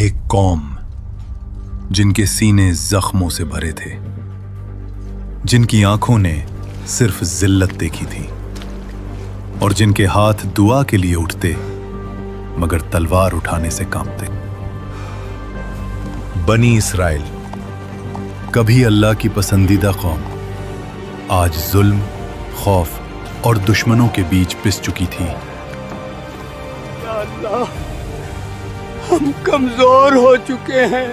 एक कौम जिनके सीने जख्मों से भरे थे, जिनकी आंखों ने सिर्फ जिल्लत देखी थी और जिनके हाथ दुआ के लिए उठते मगर तलवार उठाने से कांपते। बनी इसराइल, कभी अल्लाह की पसंदीदा कौम, आज जुल्म, खौफ और दुश्मनों के बीच पिस चुकी थी। या अल्लाह, हम कमजोर हो चुके हैं,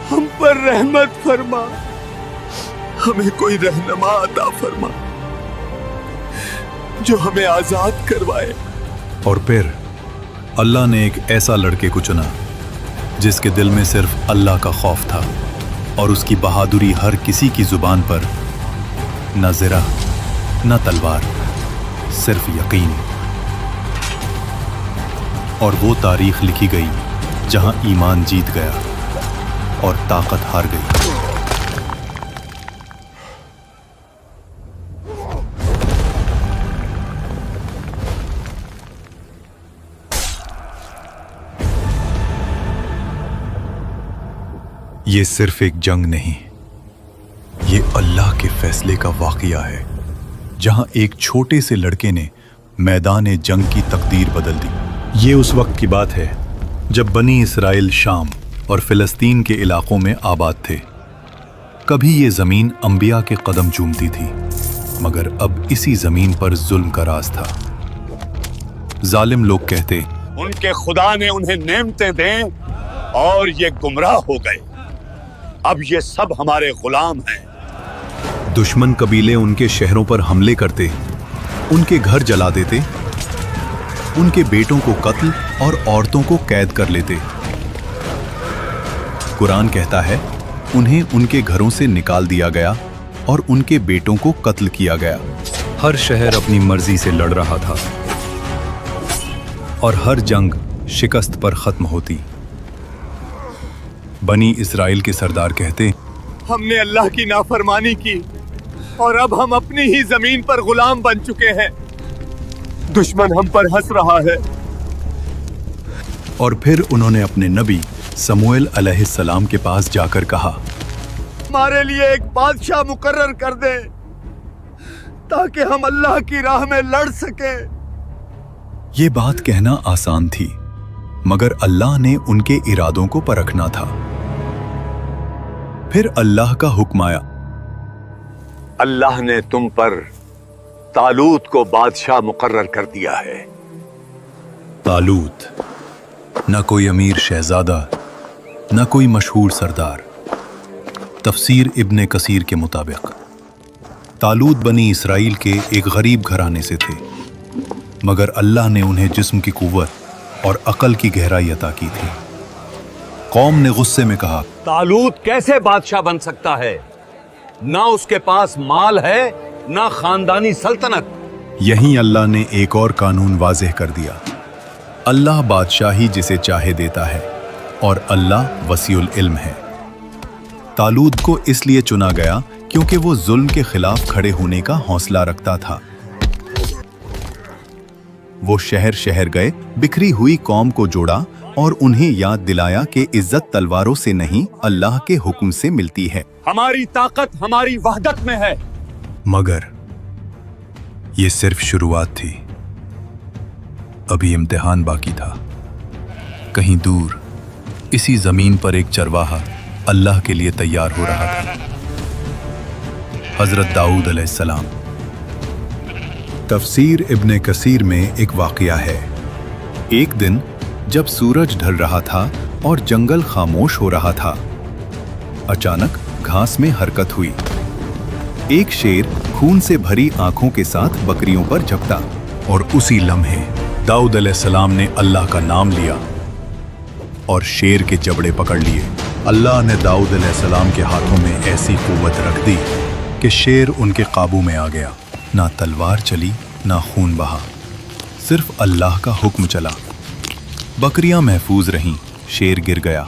हम पर रहमत फरमा, हमें कोई रहनुमा अता फरमा जो हमें आजाद करवाए। और फिर अल्लाह ने एक ऐसा लड़के को चुना जिसके दिल में सिर्फ अल्लाह का खौफ था और उसकी बहादुरी हर किसी की जुबान पर न ज़रा न तलवार, सिर्फ यकीन। और वो तारीख लिखी गई जहां ईमान जीत गया और ताकत हार गई। ये सिर्फ एक जंग नहीं, ये अल्लाह के फैसले का वाक़या है, जहां एक छोटे से लड़के ने मैदान जंग की तकदीर बदल दी। ये उस वक्त की बात है जब बनी इसराइल शाम और फिलिस्तीन के इलाकों में आबाद थे। कभी ये ज़मीन अंबिया के कदम चूमती थी, मगर अब इसी ज़मीन पर जुल्म का राज था। जालिम लोग कहते, उनके खुदा ने उन्हें नेमतें दें और ये गुमराह हो गए, अब ये सब हमारे गुलाम हैं। दुश्मन कबीले उनके शहरों पर हमले करते, उनके घर जला देते, उनके बेटों को कत्ल और औरतों को कैद कर लेते। कुरान कहता है उन्हें उनके घरों से निकाल दिया गया और उनके बेटों को कत्ल किया गया। हर शहर अपनी मर्जी से लड़ रहा था और हर जंग शिकस्त पर खत्म होती। बनी इसराइल के सरदार कहते, हमने अल्लाह की नाफरमानी की और अब हम अपनी ही जमीन पर गुलाम बन चुके हैं। दुश्मन हम पर हंस रहा है। और फिर उन्होंने अपने नबी समूएल अलैहिस्सलाम के पास जाकर कहा, हमारे लिए एक बादशाह मुकर्रर कर दे ताकि हम अल्लाह की राह में लड़ सके। ये बात कहना आसान थी, मगर अल्लाह ने उनके इरादों को परखना था। फिर अल्लाह का हुक्म आया, अल्लाह ने तुम पर तालूत को बादशाह मुकर्रर कर दिया है। तालूत न कोई अमीर शहजादा, न कोई मशहूर सरदार। तफसीर इब्ने कसीर के मुताबिक तालूत बनी इसराइल के एक गरीब घराने से थे, मगर अल्लाह ने उन्हें जिस्म की कुव्वत और अकल की गहराई अता की थी। कौम ने गुस्से में कहा, तालूत कैसे बादशाह बन सकता है? ना उसके पास माल है, ना खानदानी सल्तनत। यहीं अल्लाह ने एक और कानून वाज़ेह कर दिया, अल्लाह बादशाही जिसे चाहे देता है और अल्लाह वसीउल इल्म है। तालूत को इसलिए चुना गया क्योंकि वो जुल्म के खिलाफ खड़े होने का हौसला रखता था। वो शहर शहर गए, बिखरी हुई कौम को जोड़ा और उन्हें याद दिलाया कि इज्जत तलवारों से नहीं, अल्लाह के हुक्म से मिलती है। हमारी ताकत हमारी वहदत में है। मगर ये सिर्फ शुरुआत थी, अभी इम्तिहान बाकी था। कहीं दूर इसी जमीन पर एक चरवाहा अल्लाह के लिए तैयार हो रहा था, हजरत दाऊद अलैहिस्सलाम। तफसीर इब्ने कसीर में एक वाक़या है। एक दिन जब सूरज ढल रहा था और जंगल खामोश हो रहा था, अचानक घास में हरकत हुई। एक शेर खून से भरी आंखों के साथ बकरियों पर झपटा और उसी लम्हे दाऊद अलैहिस्सलाम ने अल्लाह का नाम लिया और शेर के जबड़े पकड़ लिए। अल्लाह ने दाऊद अलैहिस्सलाम के हाथों में ऐसी कुव्वत रख दी कि शेर उनके काबू में आ गया। ना तलवार चली, ना खून बहा, सिर्फ अल्लाह का हुक्म चला। बकरियां महफूज रहीं, शेर गिर गया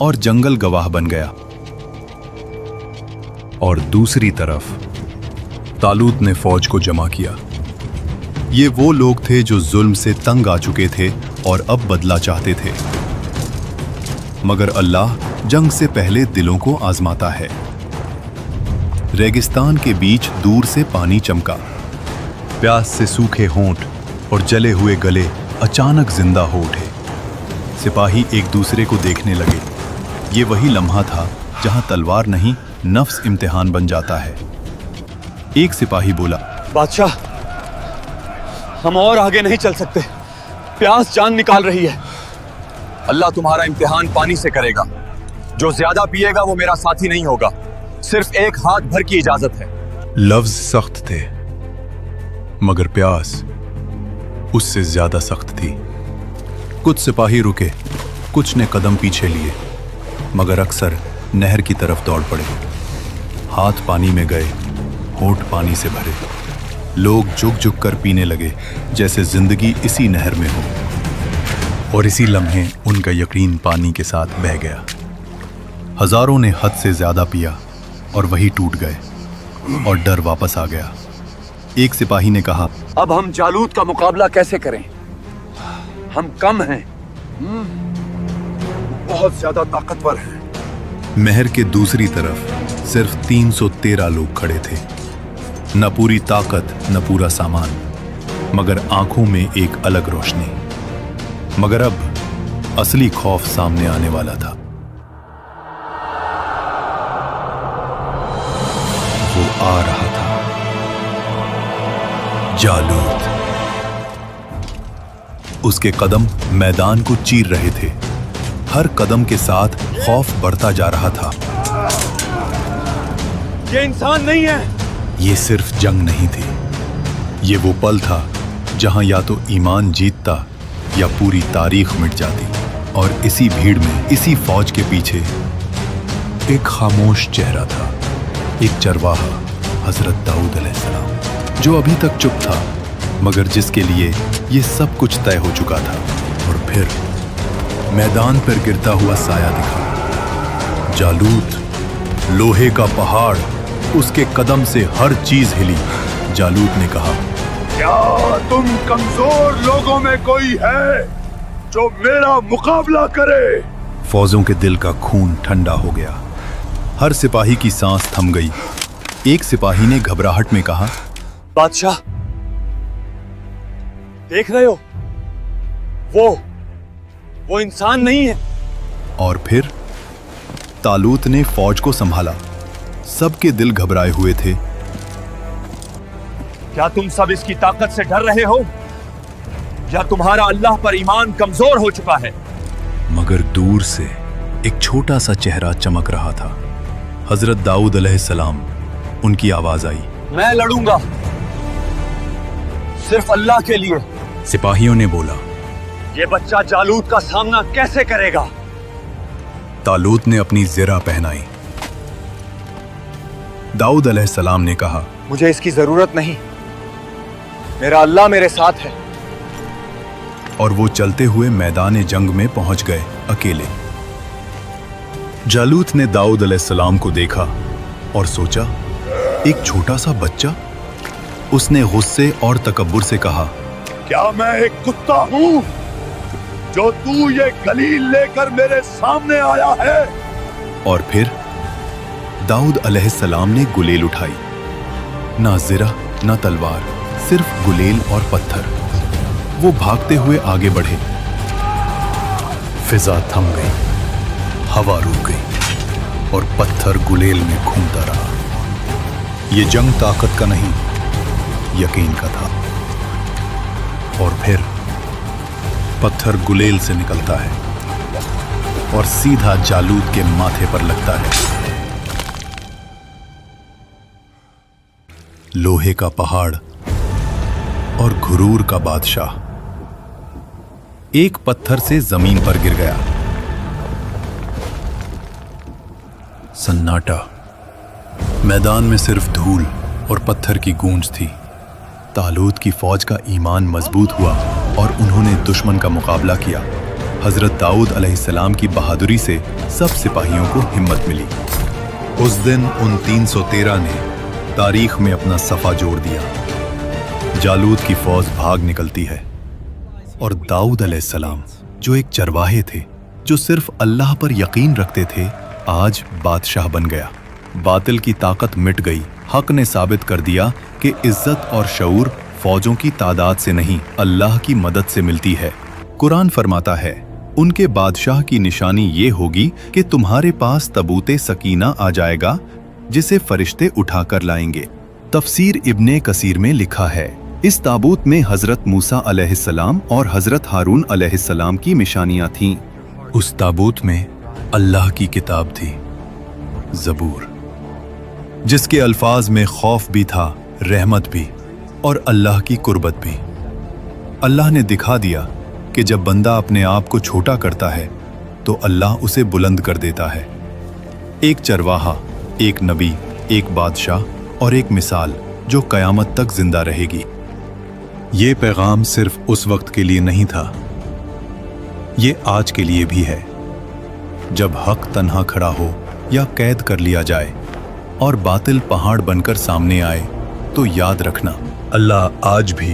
और जंगल गवाह बन गया। और दूसरी तरफ तालूत ने फौज को जमा किया। ये वो लोग थे जो जुल्म से तंग आ चुके थे और अब बदला चाहते थे। मगर अल्लाह जंग से पहले दिलों को आजमाता है। रेगिस्तान के बीच दूर से पानी चमका। प्यास से सूखे होंठ और जले हुए गले अचानक जिंदा हो उठे। सिपाही एक दूसरे को देखने लगे। ये वही लम्हा था जहां तलवार नहीं, नफ्स इम्तिहान बन जाता है। एक सिपाही बोला, बादशाह, हम और आगे नहीं चल सकते, प्यास जान निकाल रही है। अल्लाह तुम्हारा इम्तिहान पानी से करेगा। जो ज्यादा पिएगा वो मेरा साथी नहीं होगा। सिर्फ एक हाथ भर की इजाजत है। लफ्ज सख्त थे, मगर प्यास उससे ज्यादा सख्त थी। कुछ सिपाही रुके, कुछ ने कदम पीछे लिए, मगर अक्सर नहर की तरफ दौड़ पड़े। हाथ पानी में गए, होंठ पानी से भरे। लोग झुक झुक कर पीने लगे, जैसे जिंदगी इसी नहर में हो। और इसी लम्हे उनका यकीन पानी के साथ बह गया। हजारों ने हद से ज्यादा पिया और वही टूट गए और डर वापस आ गया। एक सिपाही ने कहा, अब हम जालूत का मुकाबला कैसे करें? हम कम हैं, बहुत ज्यादा ताकतवर हैं। नहर के दूसरी तरफ सिर्फ 313 लोग खड़े थे। न पूरी ताकत, न पूरा सामान, मगर आंखों में एक अलग रोशनी। मगर अब असली खौफ सामने आने वाला था। वो आ रहा था, जालूत। उसके कदम मैदान को चीर रहे थे। हर कदम के साथ खौफ बढ़ता जा रहा था। ये इंसान नहीं है। ये सिर्फ जंग नहीं थी, ये वो पल था जहां या तो ईमान जीतता या पूरी तारीख मिट जाती। और इसी भीड़ में, इसी फौज के पीछे एक खामोश चेहरा था। एक चरवाहा, हजरत दाऊद अलैहिस्सलाम, जो अभी तक चुप था, मगर जिसके लिए ये सब कुछ तय हो चुका था। और फिर मैदान पर गिरता हुआ साया दिखा। जालूत, लोहे का पहाड़, उसके कदम से हर चीज हिली। जालूत ने कहा, क्या तुम कमजोर लोगों में कोई है जो मेरा मुकाबला करे? फौजों के दिल का खून ठंडा हो गया। हर सिपाही की सांस थम गई। एक सिपाही ने घबराहट में कहा, बादशाह, देख रहे हो, वो इंसान नहीं है। और फिर तालूत ने फौज को संभाला। सबके दिल घबराए हुए थे। क्या तुम सब इसकी ताकत से डर रहे हो, या तुम्हारा अल्लाह पर ईमान कमजोर हो चुका है? मगर दूर से एक छोटा सा चेहरा चमक रहा था। हजरत दाऊद अलैहिस्सलाम। उनकी आवाज आई, मैं लड़ूंगा, सिर्फ अल्लाह के लिए। सिपाहियों ने बोला, ये बच्चा जालूत का सामना कैसे करेगा? तालूत ने अपनी ज़िरा पहनाई। दाऊद अलैहिस्सलाम ने कहा, मुझे इसकी जरूरत नहीं, मेरा अल्लाह मेरे साथ है। और वो चलते हुए मैदान जंग में पहुंच गए, अकेले। जालूत ने दाऊद अलैहिस्सलाम को देखा और सोचा, एक छोटा सा बच्चा। उसने गुस्से और तकब्बुर से कहा, क्या मैं एक कुत्ता हूं जो तू ये गलील लेकर मेरे सामने आया है? और फिर दाऊद अलैहिस्सलाम ने गुलेल उठाई। ना ज़िरा, ना तलवार, सिर्फ गुलेल और पत्थर। वो भागते हुए आगे बढ़े। फिजा थम गई, हवा रुक गई और पत्थर गुलेल में घूमता रहा। ये जंग ताकत का नहीं, यकीन का था। और फिर पत्थर गुलेल से निकलता है और सीधा जालूत के माथे पर लगता है। लोहे का पहाड़ और घुरूर का बादशाह एक पत्थर से जमीन पर गिर गया। सन्नाटा। मैदान में सिर्फ धूल और पत्थर की गूंज थी। तालूत की फौज का ईमान मजबूत हुआ और उन्होंने दुश्मन का मुकाबला किया। हजरत दाऊद अलैहिस्सलाम की बहादुरी से सब सिपाहियों को हिम्मत मिली। उस दिन उन 313 ने तारीख में अपना सफा जोड़ दिया। जालूत की फौज भाग निकलती है और दाऊद अलैहिस्सलाम, जो एक चरवाहे थे, जो सिर्फ अल्लाह पर यकीन रखते थे, आज बादशाह बन गया। बातिल की ताकत मिट गई। हक ने साबित कर दिया कि इज्जत और शऊर फौजों की तादाद से नहीं, अल्लाह की मदद से मिलती है। कुरान फरमाता है, उनके बादशाह की निशानी ये होगी कि तुम्हारे पास तबूते सकीना आ जाएगा जिसे फरिश्ते उठाकर लाएंगे। तफसीर इब्ने कसीर में लिखा है, इस ताबूत में हजरत मूसा अलैहिस्सलाम और हजरत हारून अलैहिस्सलाम की निशानियां थीं। उस ताबूत में अल्लाह की किताब थी, ज़बूर, जिसके अल्फाज में खौफ भी था, रहमत भी और अल्लाह की कुर्बत भी। अल्लाह ने दिखा दिया कि जब बंदा अपने आप को छोटा करता है तो अल्लाह उसे बुलंद कर देता है। एक चरवाहा, एक नबी, एक बादशाह और एक मिसाल जो कयामत तक जिंदा रहेगी। ये पैगाम सिर्फ उस वक्त के लिए नहीं था, ये आज के लिए भी है। जब हक तन्हा खड़ा हो या कैद कर लिया जाए और बातिल पहाड़ बनकर सामने आए, तो याद रखना, अल्लाह आज भी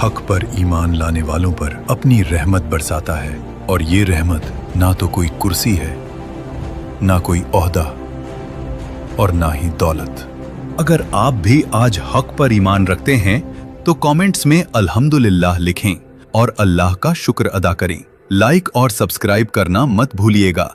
हक पर ईमान लाने वालों पर अपनी रहमत बरसाता है। और ये रहमत ना तो कोई कुर्सी है, ना कोई ओहदा और ना ही दौलत। अगर आप भी आज हक पर ईमान रखते हैं तो कमेंट्स में अल्हम्दुलिल्लाह लिखें और अल्लाह का शुक्र अदा करें। लाइक और सब्सक्राइब करना मत भूलिएगा।